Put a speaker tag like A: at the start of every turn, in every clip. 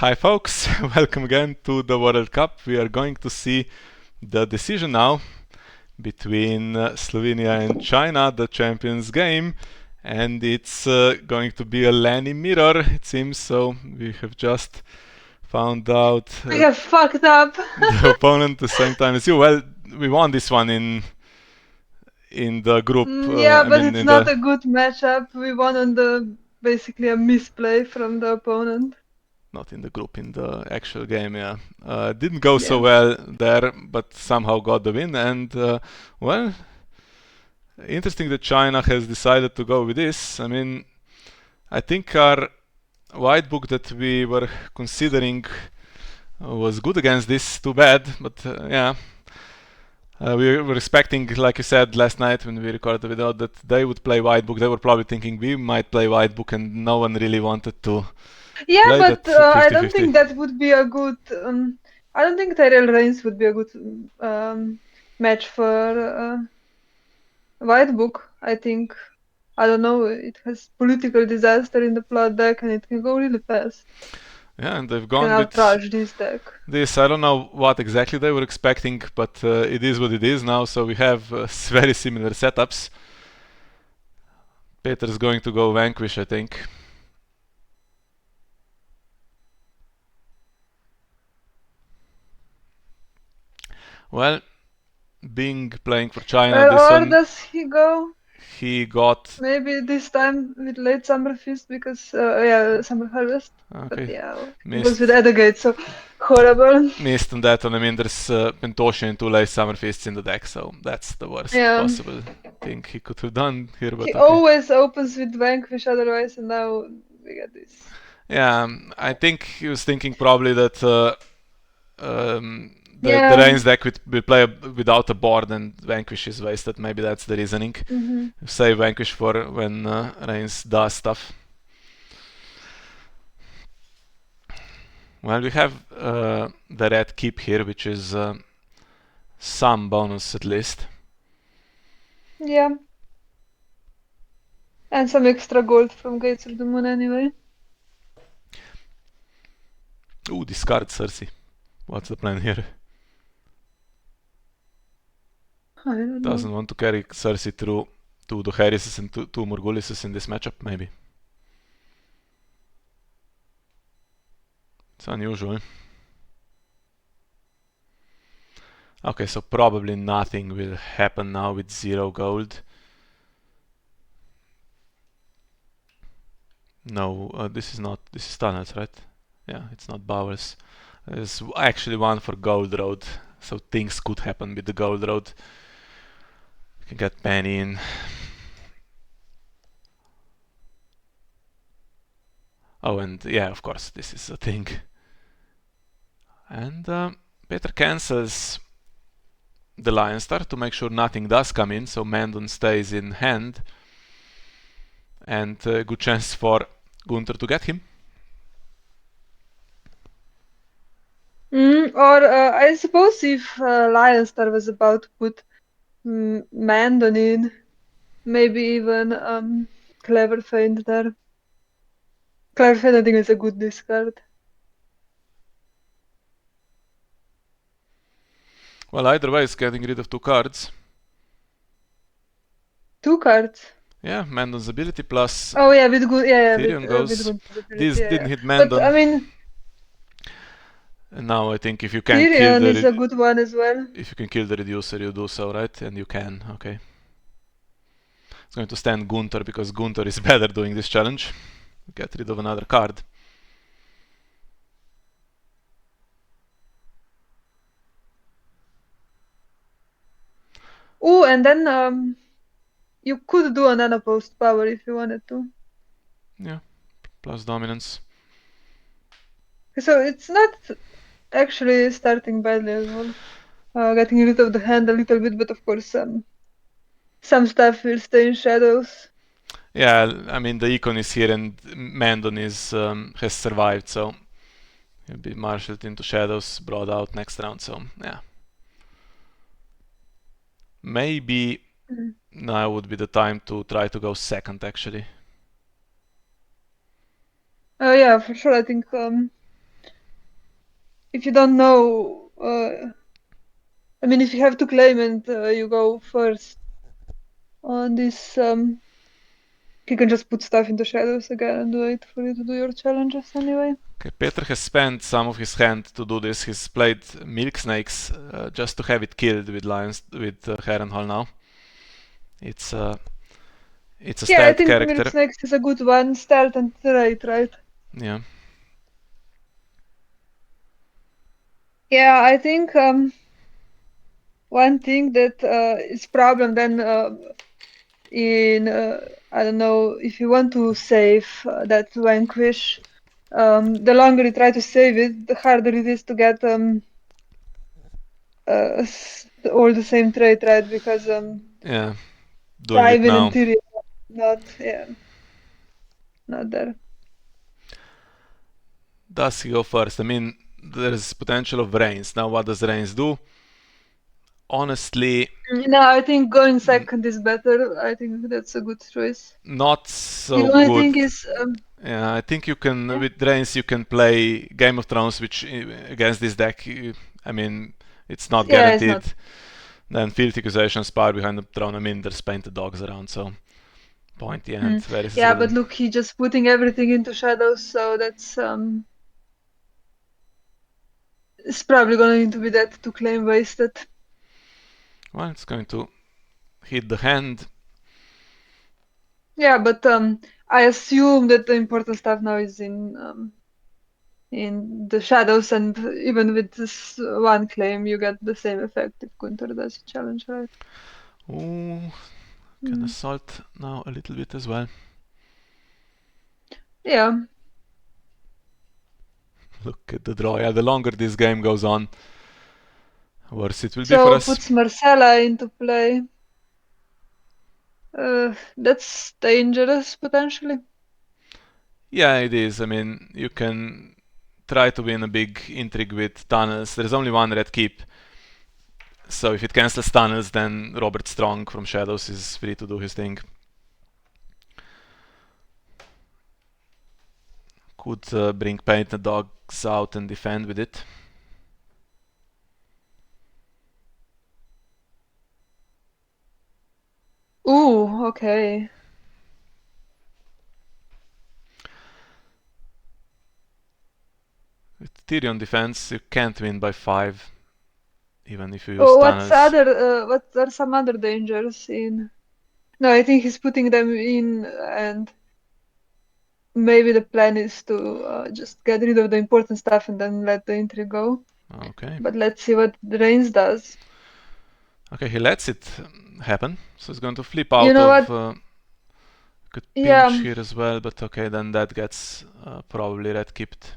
A: Hi folks, welcome again to the World Cup. We are going to see the decision now between Slovenia and China, the champions game, and it's going to be a Lanny mirror, it seems. So we have just found out
B: We have fucked up.
A: the opponent the same time as you. Well, we won this one in the group.
B: Yeah,
A: I
B: but
A: mean,
B: it's
A: in
B: not
A: the
B: a good matchup. We won on the basically a misplay from the opponent.
A: not in the group, in the actual game. Yeah, didn't go so
B: Yeah.
A: well there, but somehow got the win. And well, interesting that China has decided to go with this. I mean, I think our white book that we were considering was good against this. Too bad, but yeah. We were expecting, like you said last night when we recorded the video, that they would play white book. They were probably thinking we might play white book, and no one really wanted to
B: Yeah,
A: play that
B: but I don't
A: 50-50.
B: think that would be a good. I don't think Tyrell Reigns would be a good match for White Book. I think. I don't know. It has political disaster in the plot deck, and it can go really fast.
A: Yeah, and they've
B: Can
A: gone with
B: outrage this deck.
A: this. I don't know what exactly they were expecting, but it is what it is now. So we have very similar setups. Peter's going to go Vanquish, I think. Well, being playing for China, this
B: Or
A: one
B: does he go?
A: he got.
B: Maybe this time with late summer feast because yeah, summer harvest. But
A: Okay,
B: yeah, he goes with
A: missed
B: Edagate, so horrible.
A: missed on that one. I mean, there's Pentoshi and two late Summer Feasts in the deck, so that's the worst
B: Yeah,
A: possible thing he could have done here.
B: he
A: But okay.
B: always opens with Vanquish otherwise, and now we get this.
A: Yeah, I think he was thinking probably that the
B: Yeah.
A: Reigns deck will play without a board and Vanquish is wasted. Maybe that's the reasoning.
B: Hmm.
A: Save Vanquish for when Reigns does stuff. Well, we have the red keep here, which is some bonus at least.
B: Yeah, and some extra gold from Gates of the Moon anyway.
A: Ooh, discard Cersei. What's the plan here?
B: I don't know.
A: Doesn't want to carry Cersei through two Doharises and two Morgulises in this matchup, maybe. It's unusual. Okay, so probably nothing will happen now with 0 gold. No, this is tunnels, right? Yeah, it's not bowels. There's actually one for gold road, so things could happen with the gold road. You can get Penny in. Oh, and yeah, of course, this is a thing. And Peter cancels the Lannister to make sure nothing does come in, so Mandon stays in hand. And good chance for Gunther to get him.
B: Or I suppose if Lionstar was about to put Mandon in, maybe even Clever Feint there. Clever Feint I think is a good discard.
A: Well, either way, it's getting rid of 2 cards.
B: 2 cards.
A: Yeah, Mandon's ability plus
B: Oh yeah, with good, yeah,
A: Tyrion
B: with
A: goes.
B: good possibility,
A: This
B: yeah,
A: didn't
B: yeah.
A: hit
B: But I
A: Mandon.
B: mean,
A: And now I think if you can kill
B: Tyrion
A: the
B: is a good one as well.
A: if you can kill the reducer, you do so, right? And you can. Okay. It's going to stand Gunther because Gunther is better doing this challenge. Get rid of another card.
B: Oh, and then you could do an unopposed power if you wanted to.
A: Yeah, plus dominance.
B: So it's not actually starting badly as well. Getting rid of the hand a little bit, but of course some stuff will stay in shadows.
A: Yeah, I mean the icon is here and Mandon is has survived, so he'll be marshaled into shadows, brought out next round. So yeah, maybe
B: Mm.
A: now would be the time to try to go second actually.
B: Oh yeah, for sure. I think if you don't know, I mean, if you have to claim and you go first on this, you can just put stuff into shadows again and wait for you to do your challenges anyway.
A: Okay, Peter has spent some of his hand to do this. He's played Milk Snakes just to have it killed with lions with Harrenhal now. It's a
B: Yeah, I
A: stealth
B: think
A: character.
B: Milk Snakes is a good one. Stealth and trade, right?
A: Yeah.
B: Yeah, I think one thing that is problem then in I don't know, if you want to save that vanquish, the longer you try to save it, the harder it is to get all the same trait, right? Because
A: Yeah. Doing it
B: Ivan
A: now.
B: and Tyrion not there.
A: Does he go first? I mean, there's potential of Reigns. Now, what does Reigns do? Honestly,
B: No, I think going second is better. I think that's a good choice.
A: not
B: The
A: so
B: only
A: good.
B: thing is,
A: Yeah, I think you can
B: yeah.
A: with Reigns you can play Game of Thrones, which against this deck, I mean, it's not
B: Yeah, it's
A: guaranteed.
B: not.
A: Then Filthy Accusations, Power Behind the Throne. I mean, there's painted dogs around, so pointy end. Where is
B: Yeah,
A: Riddle?
B: but look, he just putting everything into shadows, so that's it's probably going to be that to claim wasted.
A: Well, it's going to hit the hand.
B: Yeah, but I assume that the important stuff now is in the shadows, and even with this one claim, you get the same effect if Gunther does a challenge, right?
A: Ooh, can assault now a little bit as well.
B: Yeah.
A: Look at the draw. Yeah, the longer this game goes on, worse it will be for
B: So
A: us.
B: puts Marcella into play. That's dangerous potentially.
A: Yeah, it is. I mean, you can try to win a big intrigue with tunnels. There's only one red keep. So if it cancels tunnels, then Robert Strong from Shadows is free to do his thing. Could bring painted dogs out and defend with it.
B: Ooh, okay.
A: With Tyrion defense, you can't win by 5, even if you use
B: Oh,
A: tunnels.
B: what are some other dangers in? No, I think he's putting them in, and maybe the plan is to just get rid of the important stuff and then let the intrigue go.
A: Okay.
B: But let's see what the Reigns does.
A: Okay, he lets it happen. So he's going to flip out
B: You know
A: of...
B: what?
A: could
B: Yeah.
A: pinch here as well, but okay, then that gets probably red kept.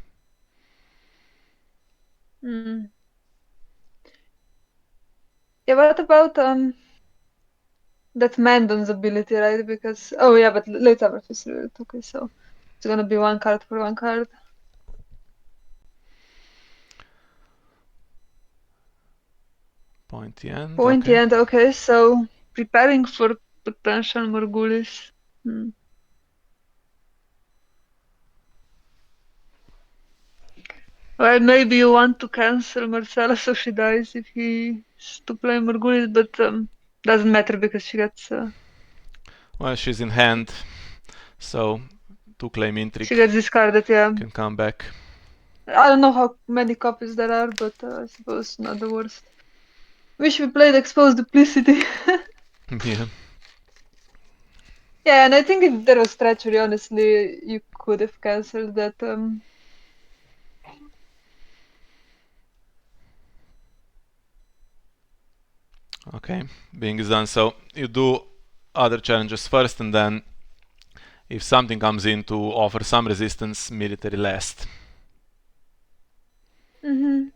B: Mm. Yeah, what about that Mandon's ability, right? Because yeah, but late summer festival. Okay, so it's gonna be one card for one card.
A: Pointy end.
B: Pointy
A: Okay.
B: end. Okay, so preparing for potential Morgulis. Well, maybe you want to cancel Marcella so she dies if he's to play Morgulis, but doesn't matter because she gets
A: Well, she's in hand, so to claim intrigue
B: she gets discarded. Yeah,
A: can come back.
B: I don't know how many copies there are, but I suppose not the worst. Wish we played Exposed Duplicity.
A: Yeah.
B: Yeah, and I think if there was treachery, honestly, you could have cancelled that.
A: Okay, being is done. So you do other challenges first, and then if something comes in to offer some resistance, military last.
B: Mm-hmm.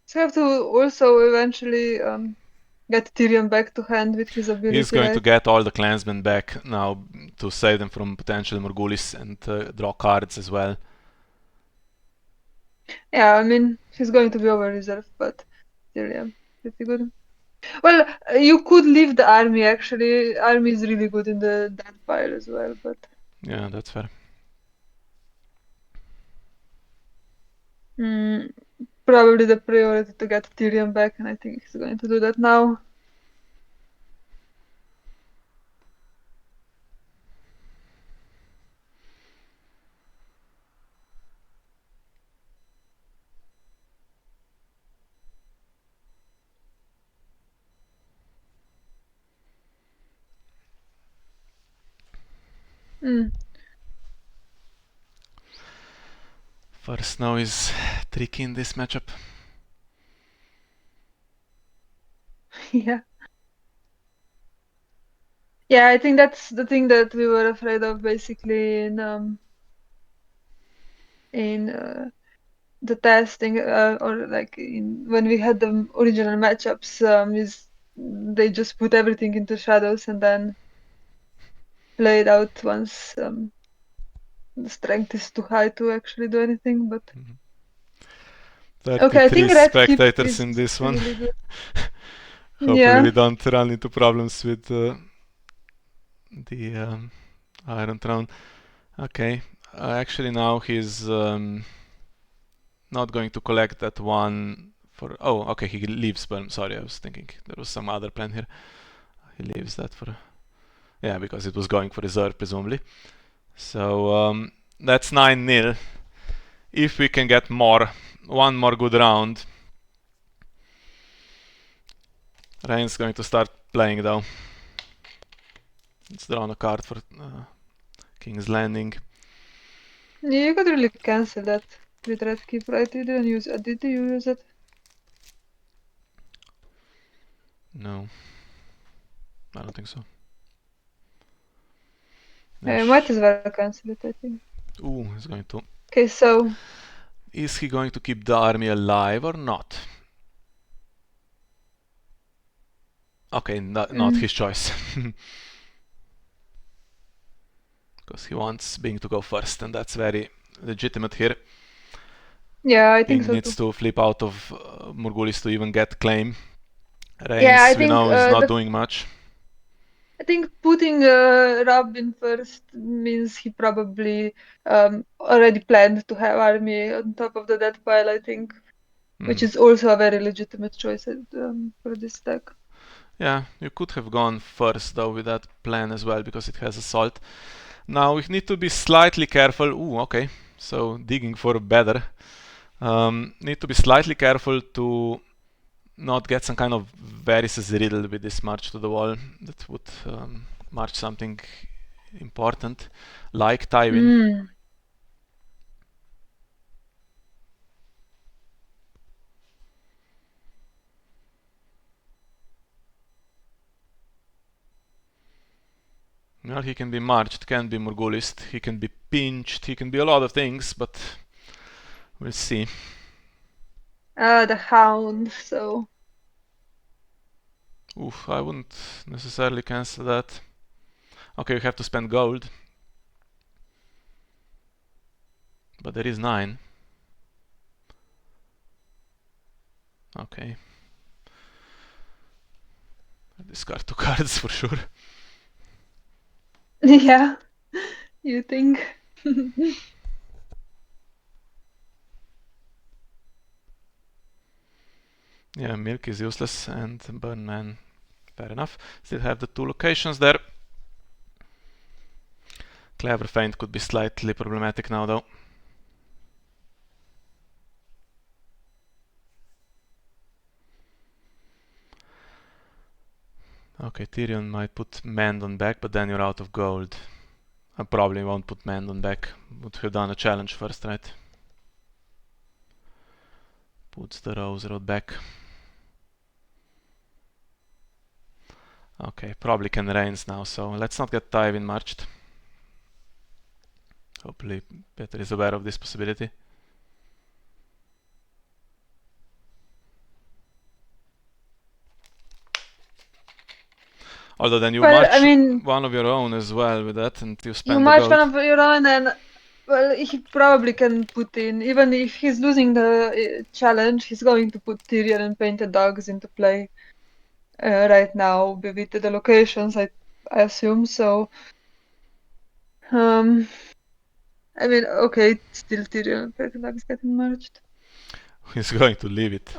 B: So you have to also eventually get Tyrion back to hand with his ability,
A: He's going to
B: right?
A: get all the clansmen back now to save them from potential Morgulis and draw cards as well.
B: Yeah, I mean, she's going to be over reserve, but still, yeah, pretty good. Well, you could leave the army actually. Army is really good in the death pile as well, but
A: Yeah, that's fair.
B: mm, probably the priority to get Tyrion back, and I think he's going to do that now. Mm.
A: First now is tricky in this matchup.
B: Yeah. Yeah, I think that's the thing that we were afraid of basically in the testing or like in when we had the original matchups is they just put everything into shadows and then play it out once the strength is too high to actually do anything. But okay, I
A: 33
B: think red keep
A: spectators
B: is
A: in this one.
B: really good.
A: Hopefully
B: Yeah.
A: we don't run into problems with the Iron Throne. Okay, actually now he's not going to collect that one for... Oh, okay, he leaves, but I'm sorry, I was thinking there was some other plan here. He leaves that for... Yeah, because it was going for reserve, presumably. So that's 9-0. If we can get one more good round, Rain's going to start playing though. It's drawn a card for King's Landing.
B: Yeah, you could really cancel that with red keep, right? You didn't use it. Did you use it?
A: No, I don't think so.
B: Yeah, you might as well cancel it, I think.
A: Ooh, he's going to.
B: Okay, so
A: Is he going to keep the army alive or not? Okay, not his choice. Because he wants Bing to go first, and that's very legitimate here.
B: yeah, I think
A: Bing
B: so
A: needs
B: too.
A: to flip out of Morgulis to even get claim.
B: Yeah, I
A: Reigns, we
B: think
A: know, is not doing much.
B: I think putting Rob in first means he probably already planned to have army on top of the death pile, I think, which is also a very legitimate choice for this deck.
A: Yeah, you could have gone first though with that plan as well because it has assault. Now we need to be slightly careful. Ooh, okay. So digging for better. Need to be slightly careful to not get some kind of varices riddle with this march to the wall. That would march something important, like Tywin.
B: Mm.
A: Well, he can be marched, can be Morgulist, he can be pinched, he can be a lot of things, but we'll see.
B: The Hound, so
A: Oof, I wouldn't necessarily cancel that. Okay, we have to spend gold. But there is 9. Okay. I discard 2 cards for sure.
B: yeah, you think?
A: Yeah, Milk is useless and Burn Man, fair enough. Still have the 2 locations there. Clever Feint could be slightly problematic now though. Okay, Tyrion might put Mend on back, but then you're out of gold. I probably won't put Mend on back. Would have done a challenge first, right? Puts the Rose Road back. Okay, probably can Reigns now, so let's not get Tywin marched. Hopefully Peter is aware of this possibility. Although then you
B: Well,
A: march
B: I mean,
A: one of your own as well with that and you
B: you
A: spend the
B: march one
A: gold.
B: of your own, and Well, he probably can put in, even if he's losing the challenge, he's going to put Tyrion and Painted Dogs into play right now with the locations, I assume. So, I mean, okay, still Tyrion and Painted Dogs getting merged.
A: He's going to leave it.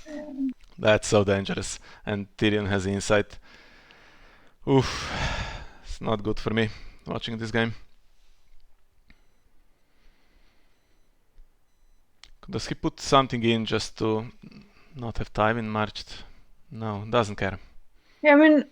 B: Um,
A: That's so dangerous. And Tyrion has insight. Oof. It's not good for me watching this game. Does he put something in just to not have Tywin marched? No, doesn't care.
B: yeah, I mean,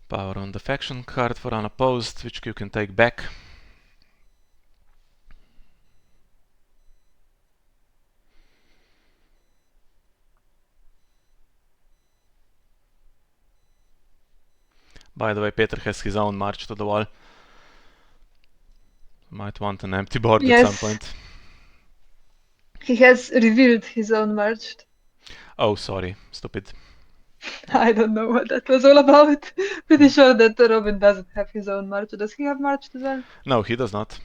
A: Power on the faction card for unopposed, which you can take back. By the way, Peter has his own march to the wall. Might want an empty board at some
B: yes,
A: point.
B: he has revealed his own merged.
A: Oh, sorry, stupid.
B: I don't know what that was all about. Pretty sure that Robin doesn't have his own march. Does he have march as well?
A: No, he does not.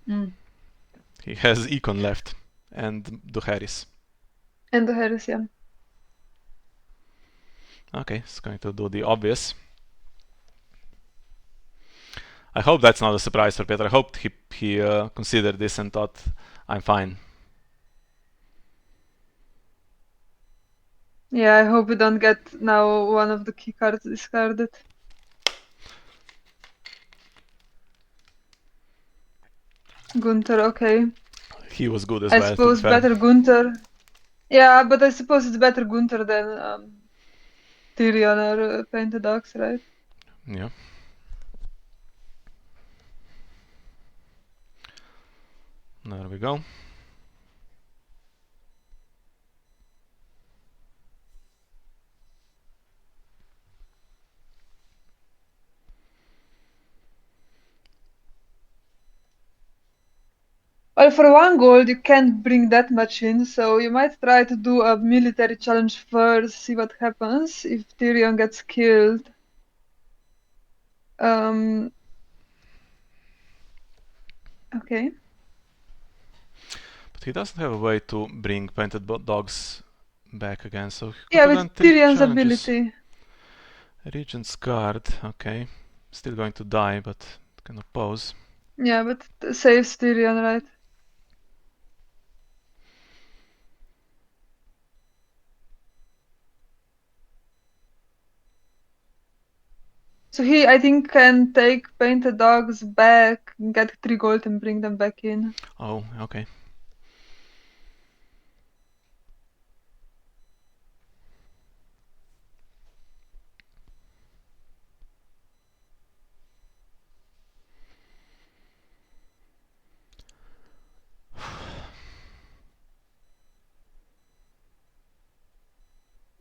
B: Mm.
A: He has Econ left and Duharis.
B: And the Harris, yeah.
A: Okay, it's going to do the obvious. I hope that's not a surprise for Peter. I hope he considered this and thought, I'm fine.
B: Yeah, I hope we don't get now one of the key cards discarded. Gunther, okay.
A: He was good as
B: I
A: well, to be
B: suppose
A: fair.
B: better Gunther. Yeah, but I suppose it's better Gunther than Tyrion or Painted Ox, right?
A: Yeah. There we go.
B: Well, for 1 gold, you can't bring that much in, so you might try to do a military challenge first, see what happens if Tyrion gets killed. Okay.
A: But he doesn't have a way to bring painted dogs back again, so he could
B: Yeah,
A: have
B: with
A: done 3
B: Tyrion's
A: challenges.
B: ability.
A: Regent's Guard, okay. Still going to die, but can oppose.
B: Yeah, but it saves Tyrion, right? So he, I think, can take Painted Dogs back, get 3 gold and bring them back in.
A: Oh, okay.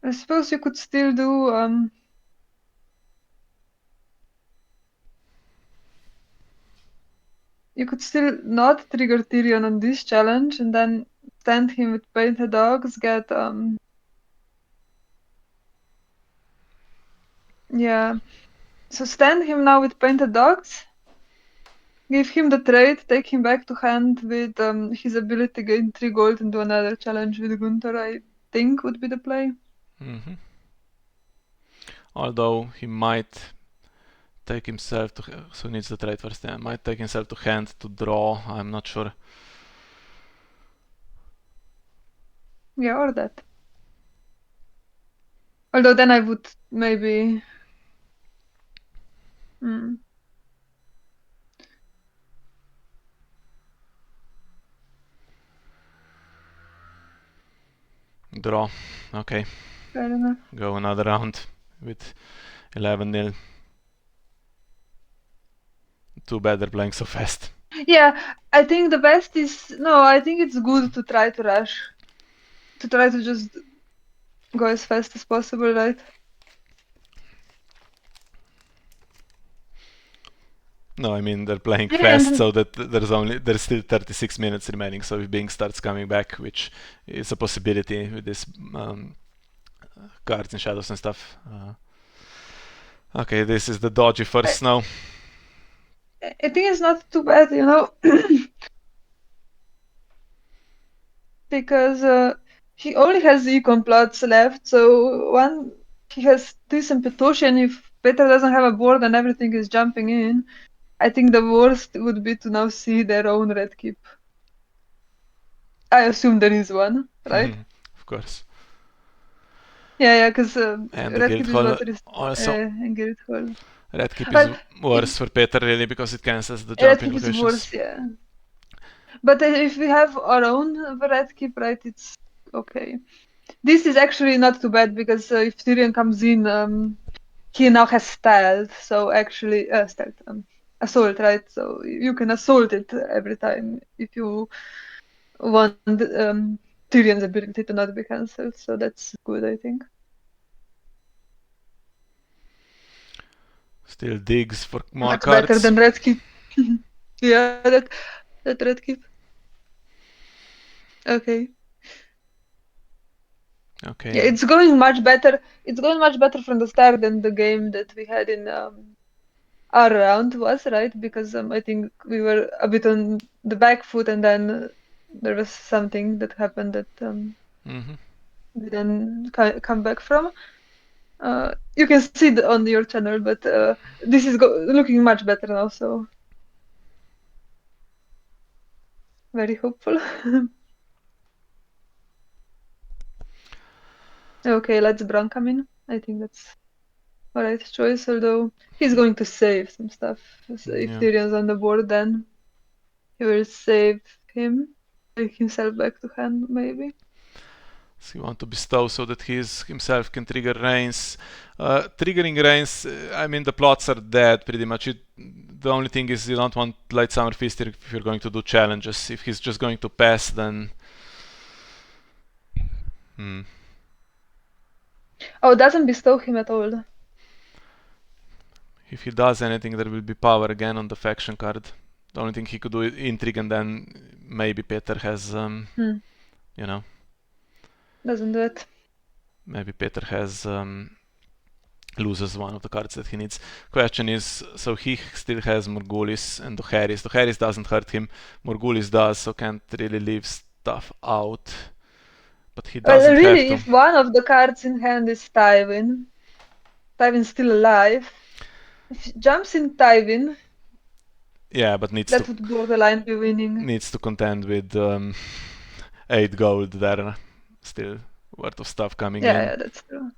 B: I suppose you could still do you could still not trigger Tyrion on this challenge and then stand him with Painted Dogs, get yeah. So stand him now with Painted Dogs, give him the trade, take him back to hand with his ability to gain 3 gold and do another challenge with Gunther, I think would be the play.
A: Mm-hmm. Although he might take himself to... So he needs the trade first. Yeah, might take himself to hand to draw. I'm not sure.
B: Yeah, or that. Although then I would maybe... Hmm.
A: Draw. Okay.
B: Fair enough.
A: Go another round with 11-0. Too bad they're playing so fast.
B: Yeah, I think the best is... No, I think it's good to try to rush. To try to just go as fast as possible, right?
A: No, I mean they're playing
B: Yeah,
A: fast,
B: and
A: so that there's still 36 minutes remaining. So if Bing starts coming back, which is a possibility with this cards and shadows and stuff. Okay, this is the dodgy first now.
B: I think it's not too bad, because he only has econ plots left. So one, he has decent Petoshian. If Peter doesn't have a board and everything is jumping in, I think the worst would be to now see their own red keep. I assume there is one, right?
A: Of course.
B: Yeah, because
A: And the
B: red
A: guild
B: keep is
A: hall
B: not
A: also.
B: in Guild Hall.
A: Red keep is
B: Well,
A: worse for Peter really because it cancels the
B: red
A: jumping
B: keep is
A: locations.
B: worse, yeah. But if we have our own red keep, right, it's okay. This is actually not too bad because if Tyrion comes in, he now has stealth, so actually stealth, assault, right? So you can assault it every time if you want Tyrion's ability to not be cancelled. So that's good, I think.
A: Still digs for more
B: Much better
A: cards.
B: than red keep. Yeah, that red keep. Okay.
A: Okay.
B: Yeah, it's going much better. It's going much better from the start than the game that we had in our round was, right? Because I think we were a bit on the back foot, and then there was something that happened that
A: Mm-hmm.
B: we then come back from. You can see it on your channel, but this is looking much better now, so very hopeful. Okay, let's Bron come in. I think that's the right choice, although he's going to save some stuff. So if
A: Yeah.
B: Tyrion's on the board, then he will save him, take himself back to hand, maybe.
A: So you want to bestow so that he himself can trigger reigns. Triggering reigns, I mean the plots are dead pretty much. The only thing is you don't want Light Summer Feast if you're going to do challenges. If he's just going to pass, then
B: Oh, doesn't bestow him at all.
A: if he does anything, there will be power again on the faction card. The only thing he could do is intrigue, and then maybe Peter has, you know,
B: Doesn't do it.
A: maybe Peter has loses one of the cards that he needs. Question is, so he still has Morgulis and Dohaeris. Dohaeris doesn't hurt him. Morgulis does, so can't really leave stuff out. But he
B: Well,
A: doesn't have
B: really,
A: to.
B: if one of the cards in hand is Tywin, Tywin's still alive. If he jumps in Tywin,
A: Yeah, but needs
B: that would borderline be winning.
A: to contend with 8 gold there. Still worth of stuff coming in.
B: Yeah, that's true.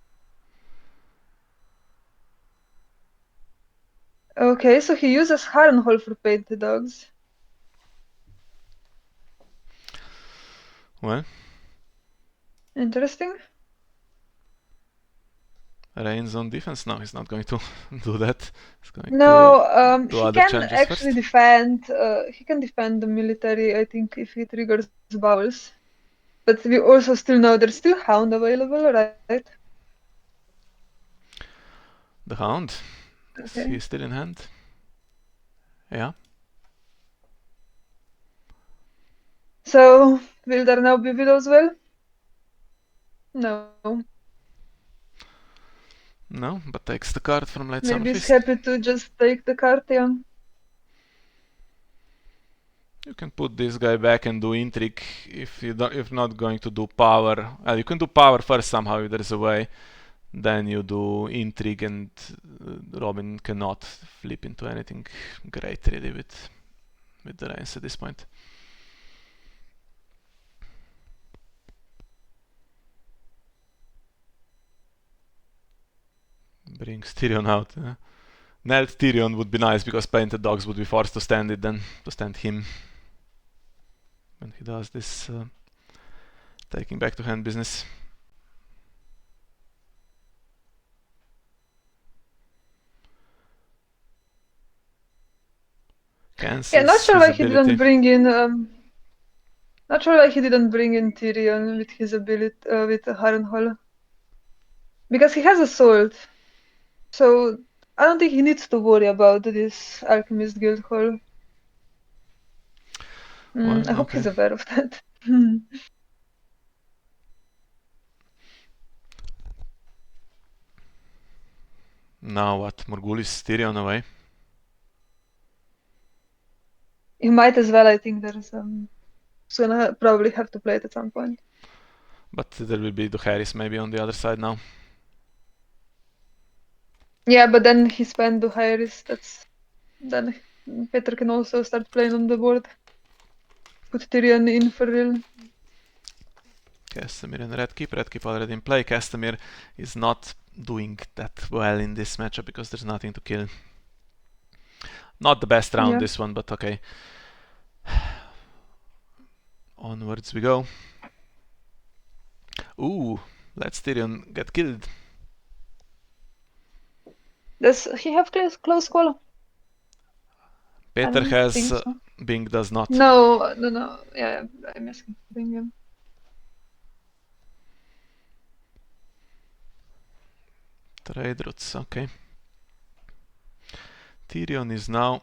B: Okay, so he uses Harrenhal for painted dogs.
A: Well,
B: Interesting.
A: Reigns on defense. No, he's not going to do that. He's going
B: No,
A: to do
B: he
A: other
B: can
A: challenges
B: actually
A: first.
B: defend. He can defend the military, I think, if he triggers bowels. But we also still know there's still Hound available, right?
A: The Hound.
B: Okay.
A: He's still in hand. Yeah.
B: So, will there now be Widow's Well? No.
A: No, but takes the card from Light Summer
B: Maybe he's
A: Feast.
B: happy to just take the card, yeah.
A: You can put this guy back and do intrigue if if not going to do power. You can do power first somehow if there is a way. Then you do intrigue, and Robin cannot flip into anything great really with the reins at this point. Brings Tyrion out. Knelt Tyrion would be nice because painted dogs would be forced to stand it then, to stand him. When he does this taking back to hand business. Cancels
B: Yeah, not sure why
A: his
B: he
A: ability.
B: didn't bring in not sure why he didn't bring in Tyrion with his ability with Harrenhal. Because he has Assault. So I don't think he needs to worry about this Alchemist Guild Hall.
A: Well,
B: I hope
A: okay.
B: he's aware of that.
A: Now what? Morghulis, Tyrion away.
B: You might as well. I think there's so gonna probably have to play it at some point.
A: But there will be Duharis maybe on the other side now.
B: Yeah, but then he spent the Hairis. Then Peter can also start playing on the board. Put Tyrion in for real.
A: Castamere and Redkeep. Redkeep already in play. Castamere is not doing that well in this matchup because there's nothing to kill. Not the best round,
B: Yeah.
A: this one, but okay. Onwards we go. Ooh, let's Tyrion get killed.
B: Does he have close call?
A: Peter
B: I
A: has,
B: think so.
A: Bing does not.
B: No. Yeah, I'm asking for him.
A: Trade routes, okay. Tyrion is now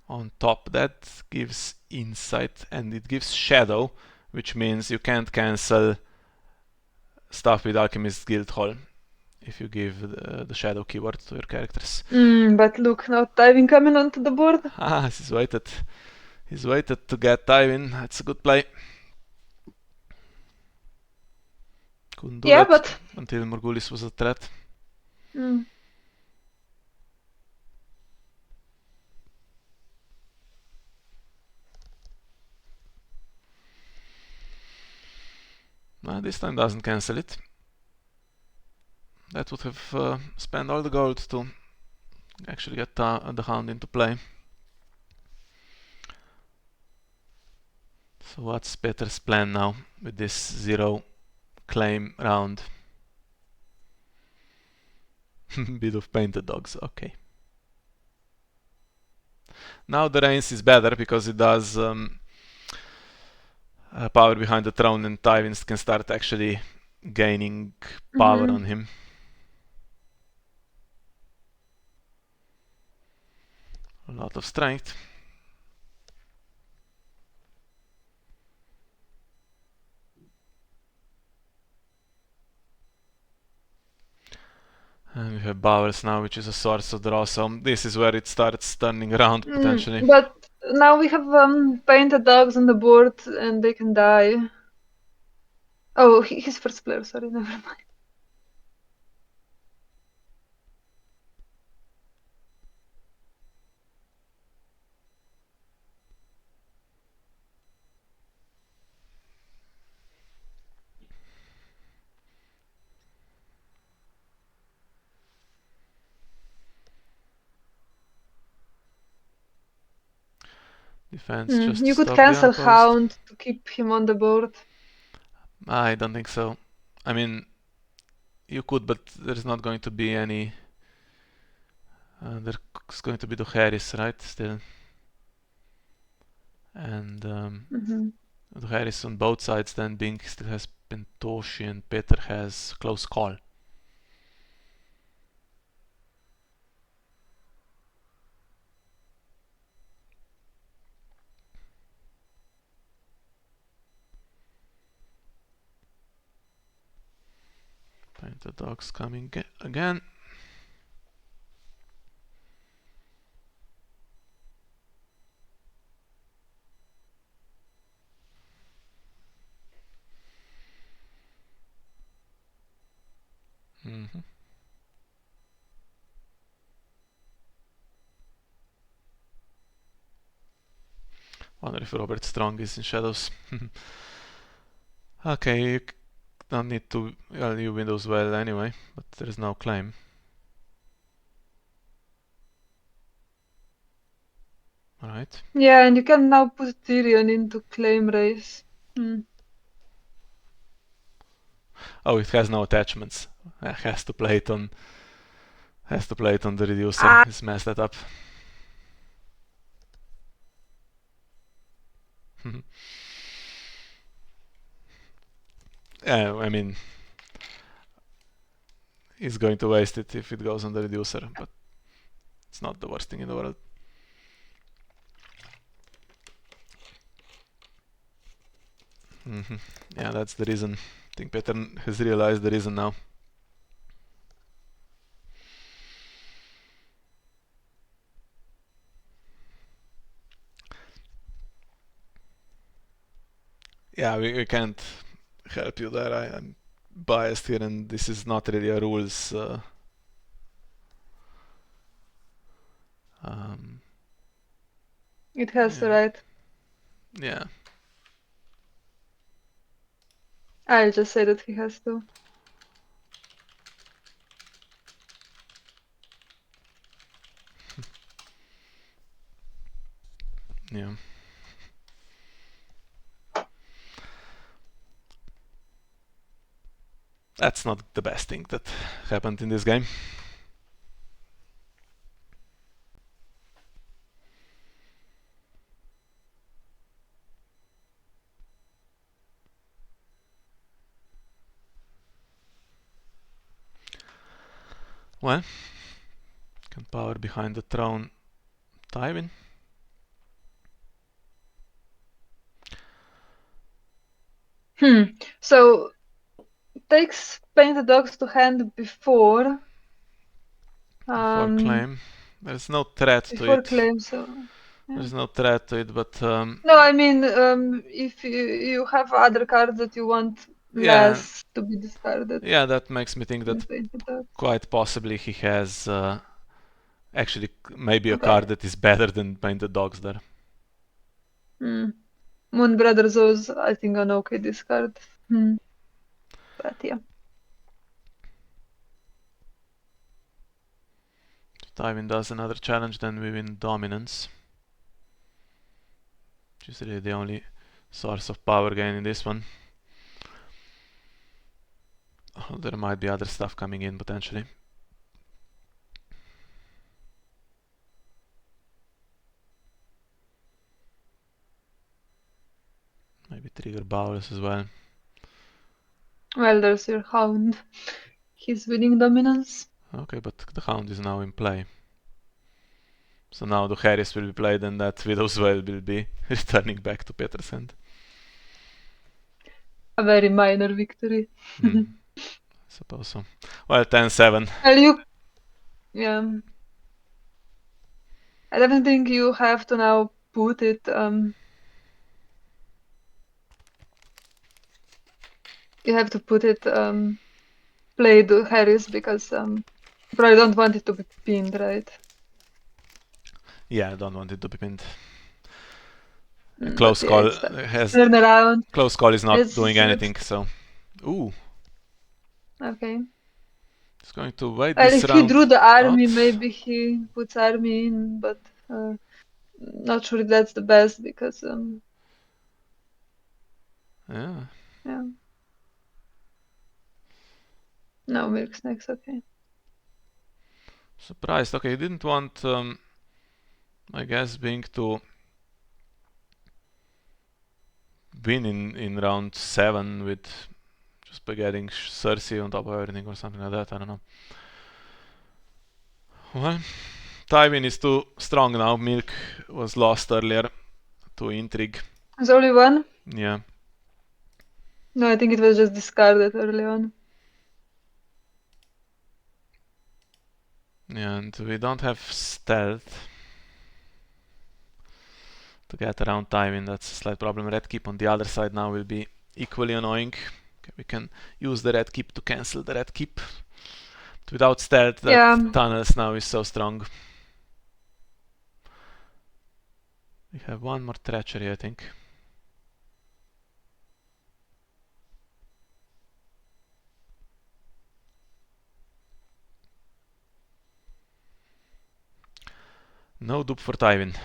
A: on top. That gives insight and it gives shadow, which means you can't cancel stuff with Alchemist Guild Hall if you give the shadow keyword to your characters.
B: But look, now Tywin coming onto the board.
A: Ah, he's waited. He's waited to get Tywin. That's a good play. Couldn't do
B: Yeah,
A: that
B: but
A: until Morghulis was a threat. This time doesn't cancel it. That would have spent all the gold to actually get the Hound into play. So what's Peter's plan now with this 0 claim round? Bit of painted dogs, okay. Now the Reigns is better because it does power behind the throne and Tywin can start actually gaining power on him. A lot of strength. And we have Bowers now, which is a source of draw, so this is where it starts turning around potentially.
B: But now we have painted dogs on the board and they can die. Oh, he's first player, sorry, never mind.
A: Defense just
B: You could
A: stop the
B: cancel
A: outpost.
B: Hound to keep him on the board.
A: I don't think so. I mean, you could, but there's not going to be any. There's going to be the Harris, right? Still. And the Harris on both sides, then Bing still has Pentoshi and Peter has close call. Painted dogs coming again. Wonder if Robert Strong is in shadows. Okay, you don't need to. Well, you win those well anyway, but there is no claim. Alright.
B: Yeah, and you can now put Tyrion into claim race.
A: Oh, it has no attachments. Has to play it on. Has to play it on the reducer. It's messed that up. I mean, is going to waste it if it goes on the reducer, but it's not the worst thing in the world. Yeah, that's the reason. I think Peter has realized the reason now. Yeah, we can't help you there. I'm biased here, and this is not really a rules.
B: It has
A: Yeah.
B: right.
A: Yeah.
B: I'll just say that he has to.
A: Yeah. That's not the best thing that happened in this game. Well, can power behind the throne Tywin.
B: So takes painted dogs to hand before
A: Claim. There's no threat to
B: before
A: it.
B: claim. So yeah.
A: There's no threat to it, but
B: No, I mean if you have other cards that you want
A: yeah,
B: less to be discarded.
A: yeah, that makes me think that
B: Painted dogs.
A: quite possibly he has actually maybe a
B: Okay.
A: card that is better than painted dogs there.
B: Moon Brothers was, I think, an okay discard. But yeah.
A: If Tywin does another challenge, then we win dominance, which is really the only source of power gain in this one. Oh, there might be other stuff coming in potentially. Maybe trigger bowels as well.
B: Well, there's your Hound. He's winning dominance.
A: Okay, but the Hound is now in play. So now the Harris will be played and that Widow's Wail will be returning back to Peter's hand.
B: A very minor victory.
A: I suppose so. Well, 10-7.
B: Well, yeah. I don't think you have to now put it. You have to put it. Play the Harris because you probably don't want it to be pinned, right?
A: Yeah, I don't want it to be pinned.
B: Close
A: call
B: has turn around.
A: Close call is not doing anything, so. Ooh.
B: Okay.
A: He's going to wait
B: Well,
A: this
B: if
A: round
B: he drew the army,
A: out.
B: maybe he puts army in, but not sure if that's the best because
A: Yeah.
B: yeah. No, milk snacks, okay.
A: Surprised. Okay, he didn't want, I guess, being to win in round 7 with just by getting Cersei on top of everything or something like that. I don't know. Well, Tywin is too strong now. Milk was lost earlier to Intrigue.
B: There's only one?
A: Yeah.
B: No, I think it was just discarded early on.
A: Yeah, and we don't have stealth to get around Tywin. That's a slight problem. Red keep on the other side now will be equally annoying. Okay, we can use the red keep to cancel the red keep. But without stealth, that tunnels now is so strong. We have one more treachery, I think. No dupe for Tywin.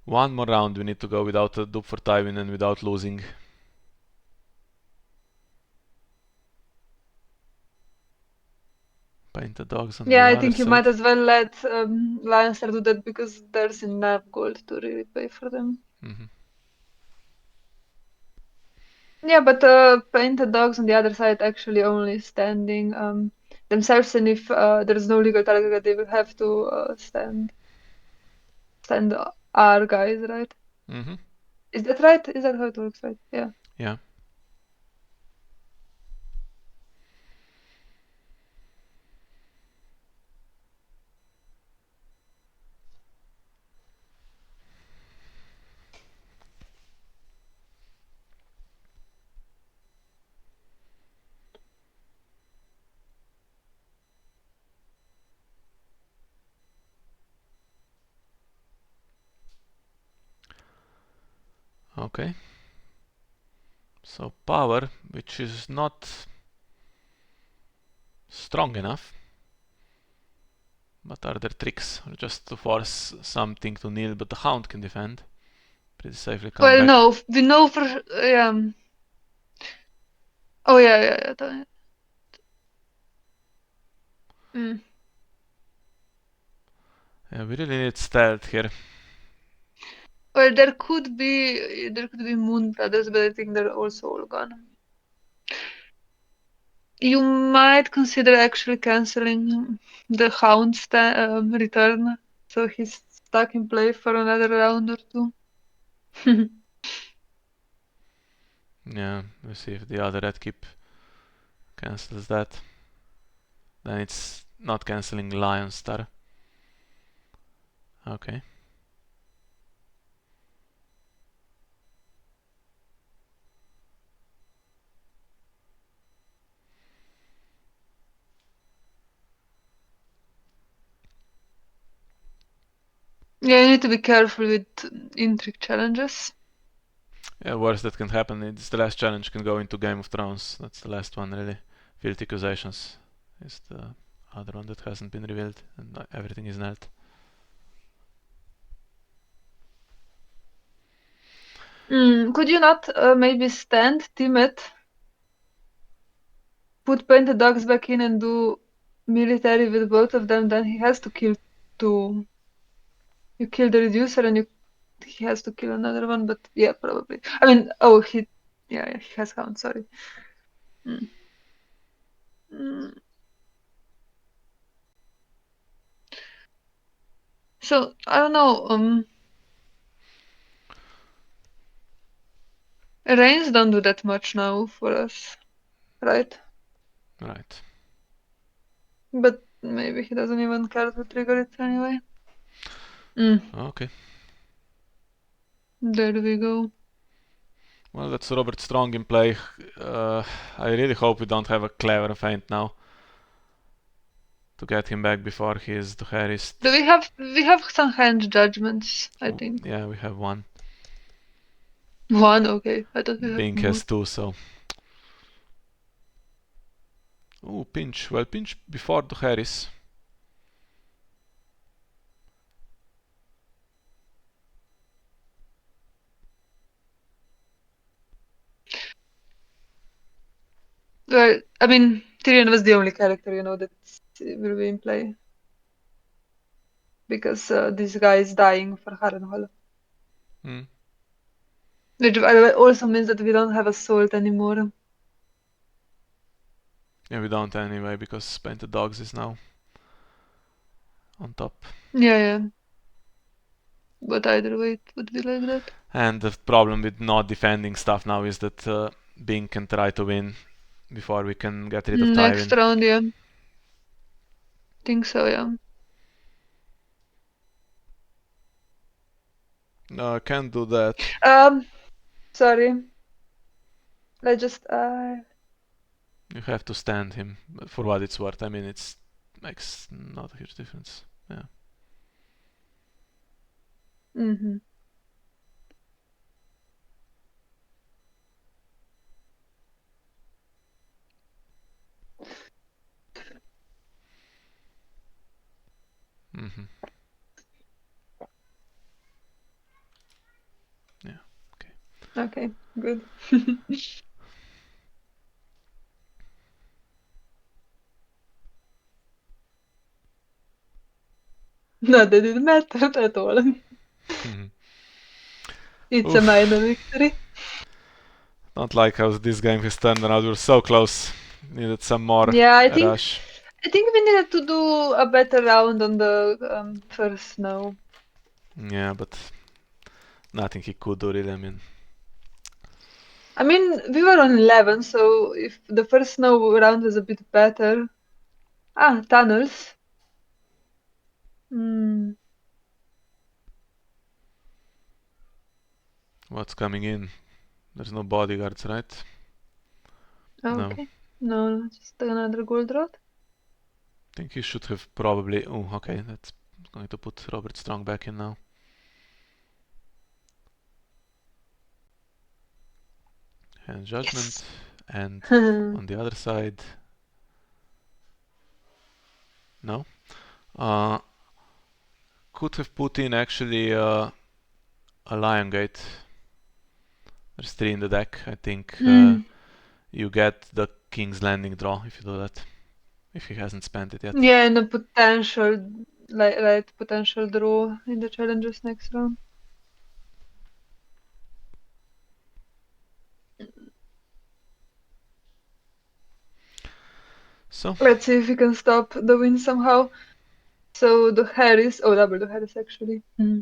A: One more round we need to go without a dupe for Tywin and without losing. Painted dogs on the other
B: I think you
A: side.
B: might as well let Lannister do that because there's enough gold to really pay for them. Yeah, but painted dogs on the other side actually only standing themselves, and if there's no legal target, they will have to stand our guys, right?
A: Mm-hmm.
B: Is that right? Is that how it works, right? Yeah.
A: Yeah. Okay. So power, which is not strong enough. But are there tricks? Or just to force something to kneel, but the hound can defend. Pretty safely come
B: Well,
A: back.
B: no, we know for yeah. Oh yeah. Mm.
A: Yeah, we really need stealth here.
B: Well, there could be Moon Brothers, but I think they're also all gone. You might consider actually canceling the Hound's return, so he's stuck in play for another round or two.
A: Yeah, we'll see if the other red keep cancels that. Then it's not cancelling Lion Star. Okay.
B: Yeah, you need to be careful with intrigue challenges.
A: Yeah, worst that can happen is the last challenge can go into Game of Thrones. That's the last one, really. Filthy Accusations is the other one that hasn't been revealed, and everything is nailed.
B: Could you not maybe stand Timet, put painted dogs back in and do military with both of them? Then he has to kill two. You kill the reducer and he has to kill another one, but yeah, probably. I mean, he has count, sorry. Mm. Mm. So, I don't know, Rains don't do that much now for us, right?
A: Right.
B: But maybe he doesn't even care to trigger it anyway.
A: Okay.
B: There we go.
A: Well, that's Robert Strong in play. I really hope we don't have a clever feint now to get him back before he is the harassed.
B: Do we have some hand judgments, I think.
A: Yeah, we have one.
B: One, okay. I thought we have
A: Bing
B: more.
A: has two, so. Oh, pinch. Well, pinch before the Harris.
B: Well, I mean, Tyrion was the only character, that will be in play. Because this guy is dying for Harrenhal.
A: Hmm.
B: Which by the way also means that we don't have assault anymore.
A: Yeah, we don't anyway, because Painted Dogs is now on top.
B: Yeah. But either way, it would be like that.
A: And the problem with not defending stuff now is that Bing can try to win before we can get rid of
B: Next
A: Tywin.
B: round, yeah. Think so, yeah.
A: No, I can't do that.
B: Sorry. Let's just
A: You have to stand him for what it's worth. I mean, it makes not a huge difference. Yeah.
B: Mm-hmm.
A: Mm-hmm. Yeah. Okay.
B: Okay, good. No, that didn't matter at all. It's a
A: Oof.
B: minor victory.
A: Not like how this game has turned around. We were so close. Needed some more
B: Yeah, I think
A: rush.
B: I think we needed to do a better round on the first snow.
A: Yeah, but nothing he could do really.
B: I mean, we were on 11, so if the first snow round was a bit better. Ah, tunnels. Hmm.
A: What's coming in? There's no bodyguards, right? No.
B: Okay. No, just another gold rod.
A: I think he should have probably. Oh, okay. That's going to put Robert Strong back in now. And Judgment.
B: Yes.
A: And on the other side. No. Uh, could have put in actually a Lion Gate. There's 3 in the deck. I think
B: Hmm.
A: you get the King's Landing draw if you do that. If he hasn't spent it yet.
B: Yeah, and a potential, like, right, potential draw in the challenges next round.
A: So.
B: Let's see if we can stop the win somehow. So the Harris, oh, double the Harris actually. Hmm.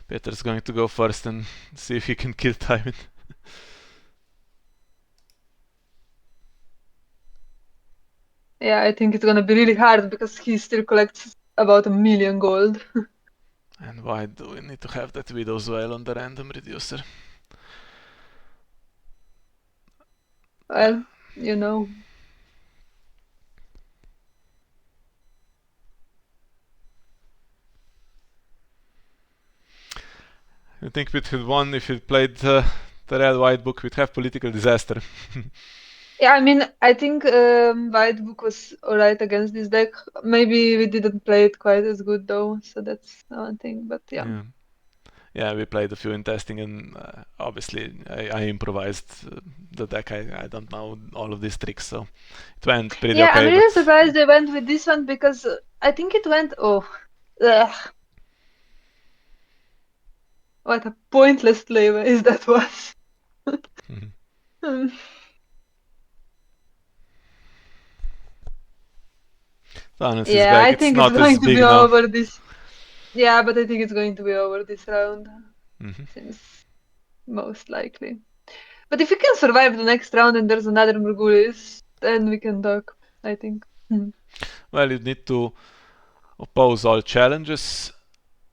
A: Peter's going to go first and see if he can kill Tywin.
B: Yeah, I think it's gonna be really hard because he still collects about 1 million gold.
A: And why do we need to have that Widow's Wail on the random reducer?
B: Well, you know.
A: I think we'd have won if we'd played the red white book. We'd have political disaster.
B: Yeah, I mean, I think White Book was alright against this deck. Maybe we didn't play it quite as good though, so that's one thing. But yeah.
A: Yeah. Yeah, we played a few in testing, and obviously I improvised the deck. I don't know all of these tricks, so it went pretty
B: Yeah, I'm
A: okay.
B: really
A: But
B: surprised they went with this one because I think it went. Oh, ugh, what a pointless flavor is that was. Hmm.
A: Thanos is
B: Yeah,
A: back.
B: I
A: It's
B: think it's
A: not as
B: going to be
A: big now.
B: over this. Yeah, but I think it's going to be over this round.
A: Mm-hmm.
B: Seems most likely. But if we can survive the next round and there's another Murgulis, then we can talk, I think. Hmm.
A: Well, you need to oppose all challenges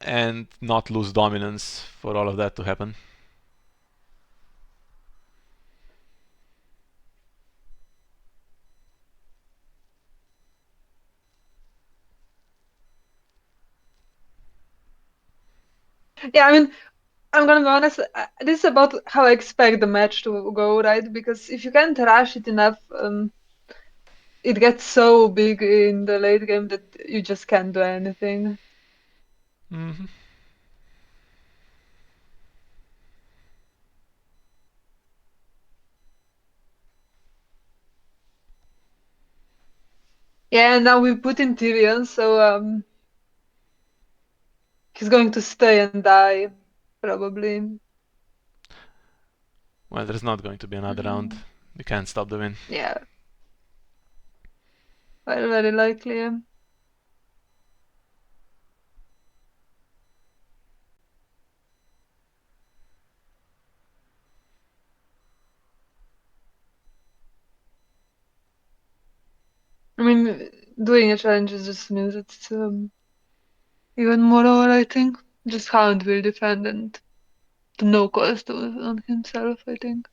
A: and not lose dominance for all of that to happen.
B: Yeah, I mean, I'm gonna be honest, this is about how I expect the match to go, right? Because if you can't rush it enough, it gets so big in the late game that you just can't do anything.
A: Mm-hmm.
B: Yeah, and now we put in Tyrion, so he's going to stay and die, probably.
A: Well, there's not going to be another round.
B: Mm.
A: You can't stop the win.
B: Yeah, very, very likely. Yeah. I mean, doing a challenge just means it's even more over, I think. Just Hound will defend and to no cost on himself, I think.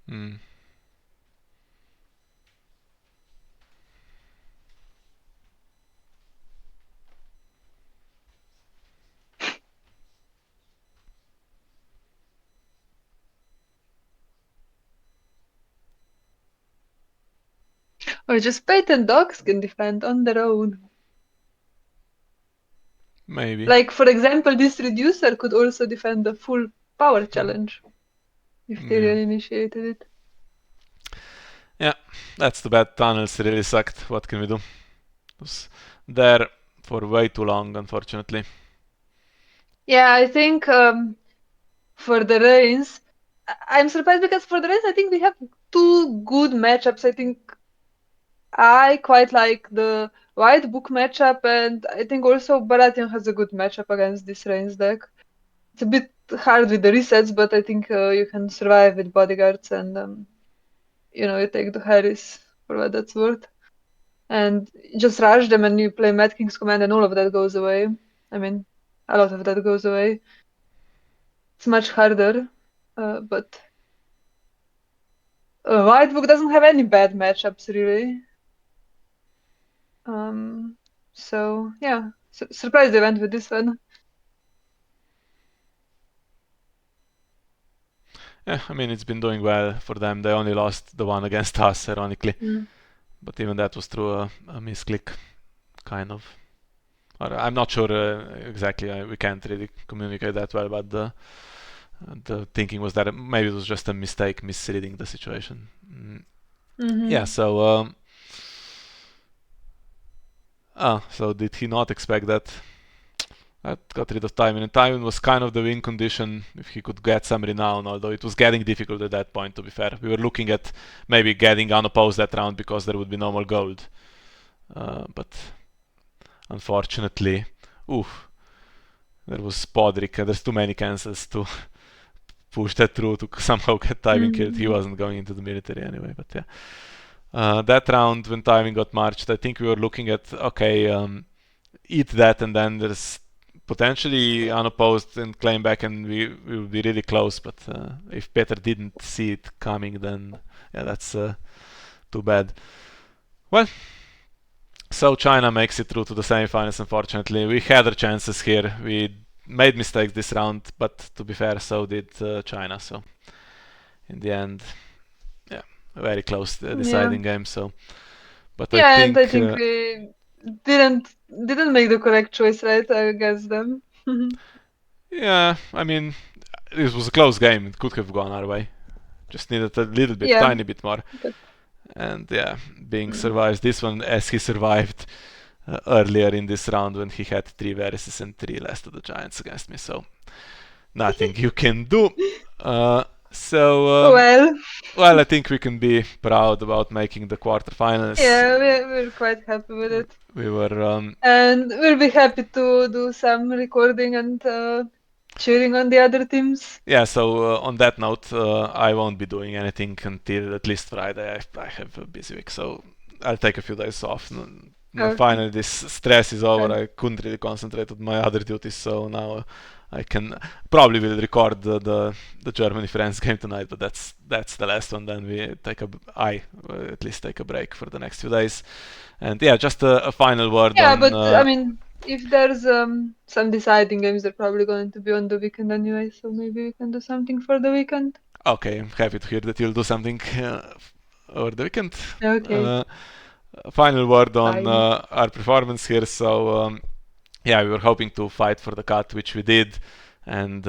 A: Mm.
B: Or just Peyton dogs can defend on their own.
A: Maybe.
B: Like, for example, this reducer could also defend the full power challenge if
A: Yeah.
B: Tyrion initiated it.
A: Yeah, that's too bad. Tunnels really sucked. What can we do? It was there for way too long, unfortunately.
B: Yeah, I think for the Reigns, I'm surprised because for the Reigns, I think we have two good matchups. I think I quite like the White Book matchup, and I think also Baratheon has a good matchup against this Reigns deck. It's a bit hard with the resets, but I think you can survive with bodyguards and you take the Harris for what that's worth. And just rush them and you play Mad King's Command and all of that goes away. I mean, a lot of that goes away. It's much harder, but White Book doesn't have any bad matchups really. So yeah, surprised they went with this one.
A: Yeah, I mean, it's been doing well for them. They only lost the one against us, ironically.
B: Mm.
A: But even that was through a misclick, kind of. Or I'm not sure exactly. We can't really communicate that well, but the thinking was that maybe it was just a mistake, misreading the situation. Yeah. So. So did he not expect that? That got rid of Tywin, and Tywin was kind of the win condition if he could get some renown, although it was getting difficult at that point, to be fair. We were looking at maybe getting unopposed that round because there would be no more gold. But unfortunately, there was Podrick, and there's too many cancels to push that through to somehow get Tywin killed. He wasn't going into the military anyway, but yeah. That round when Tywin got marched, I think we were looking at, okay, eat that, and then there's potentially unopposed and claim back, and we will be really close. But if Peter didn't see it coming, then yeah, that's too bad. Well, so China makes it through to the semifinals. Unfortunately, we had our chances here. We made mistakes this round, but to be fair, so did China. So in the end, yeah, a very close deciding game. So, but I
B: Yeah, and I
A: think.
B: think we didn't make the correct choice, right, against them.
A: Yeah, I mean, it was a close game. It could have gone our way. Just needed a little bit,
B: Yeah,
A: tiny bit more.
B: but
A: And yeah, being
B: mm,
A: survives this one as he survived earlier in this round when he had 3 Varys and 3 Last of the Giants against me. So nothing you can do. Uh, so,
B: well,
A: well, I think we can be proud about making the quarterfinals.
B: yeah, we're quite happy with it.
A: We were,
B: And we'll be happy to do some recording and cheering on the other teams.
A: yeah. So on that note, I won't be doing anything until at least Friday. I have a busy week, so I'll take a few days off.
B: Okay.
A: Finally, this stress is over.
B: Okay.
A: I couldn't really concentrate on my other duties, so now I can probably will record the Germany France game tonight. But that's the last one. Then we take I at least take a break for the next few days. And yeah, just a final word
B: Yeah,
A: on.
B: but I mean, if there's some deciding games, they're probably going to be on the weekend anyway, so maybe we can do something for the weekend.
A: Okay, I'm happy to hear that you'll do something over the weekend.
B: Okay,
A: Uh, Final word on
B: fine.
A: our performance here. So yeah, we were hoping to fight for the cut, which we did, and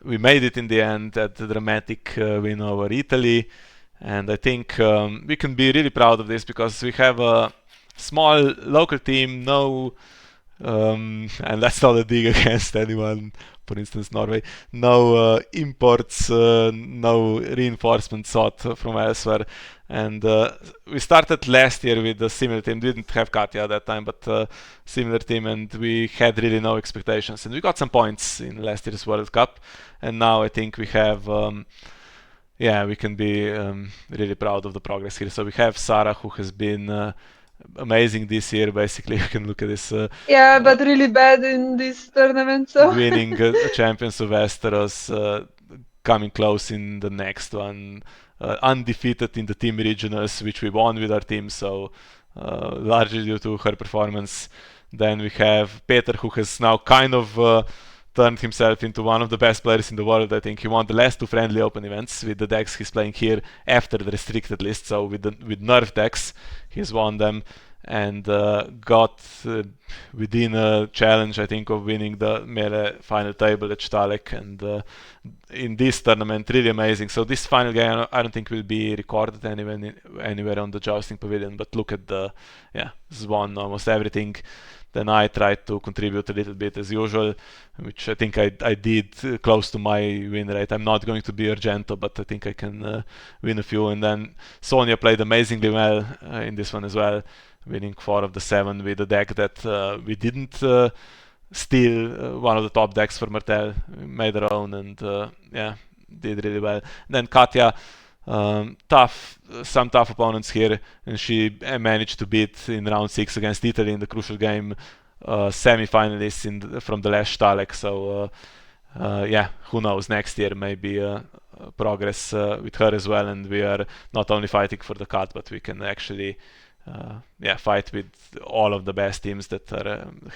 A: we made it in the end at the dramatic win over Italy. And I think we can be really proud of this because we have a small local team, no, and that's not a dig against anyone. For instance, Norway, no imports, no reinforcement sought from elsewhere. And we started last year with a similar team. Didn't have Katya at that time, but similar team, and we had really no expectations. And we got some points in last year's World Cup, and now I think we have. Yeah, we can be really proud of the progress here. So we have Saraaa, who has been amazing this year. Basically, you can look at this
B: Yeah, but really bad in this tournament, so.
A: winning a Champions of Westeros, coming close in the next one, undefeated in the team regionals, which we won with our team. So largely due to her performance. Then we have Peter, who has now kind of turned himself into one of the best players in the world. I think he won the last two friendly open events with the decks he's playing here after the restricted list. So with nerf decks, he's won them and got within a challenge, I think, of winning the melee final table at Stalek. And in this tournament, really amazing. So this final game, I don't think will be recorded anywhere on the Jousting Pavilion, but look at this won almost everything. Then I tried to contribute a little bit as usual, which I think I did close to my win rate. I'm not going to be Argento, but I think I can win a few. And then Sonia played amazingly well in this one as well, winning 4 of the 7 with a deck that we didn't steal. One of the top decks for Martel, made her own, and did really well. And then Katja, some tough opponents here, and she managed to beat in round 6 against Italy in the crucial game semi-finalists from the last Stalek. So who knows, next year maybe progress with her as well, and we are not only fighting for the cut, but we can actually fight with all of the best teams that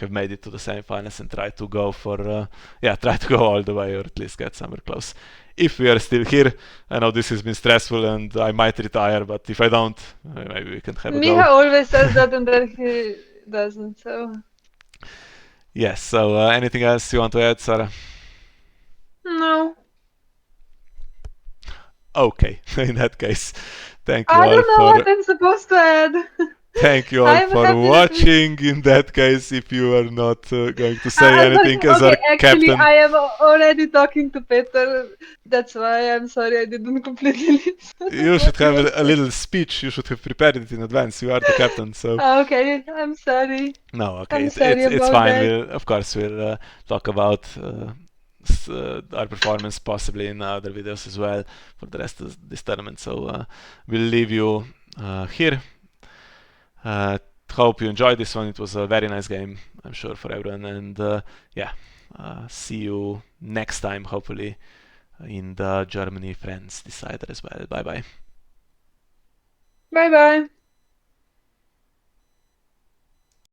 A: have made it to the semi-finals and try to go all the way, or at least get somewhere close. If we are still here, I know this has been stressful and I might retire, but if I don't, maybe we can have a go.
B: Miha always says that and then he doesn't, so.
A: Yes, so anything else you want to add, Sarah?
B: No.
A: Okay, in that case, thank you
B: I
A: all
B: don't know what I'm supposed to add.
A: Thank you all for watching. In that case, if you are not going to say anything as our captain.
B: Actually, I am already talking to Peter. That's why I'm sorry I didn't completely listen.
A: You should have a little speech. You should have prepared it in advance. You are the captain, so.
B: Okay, I'm sorry.
A: No, okay,
B: I'm sorry
A: it's
B: about
A: fine.
B: that.
A: We'll talk about our performance possibly in other videos as well for the rest of this tournament. So we'll leave you here. Hope you enjoyed this one. It was a very nice game, I'm sure, for everyone. And see you next time, hopefully, in the Germany France decider as well. Bye bye.
B: Bye bye.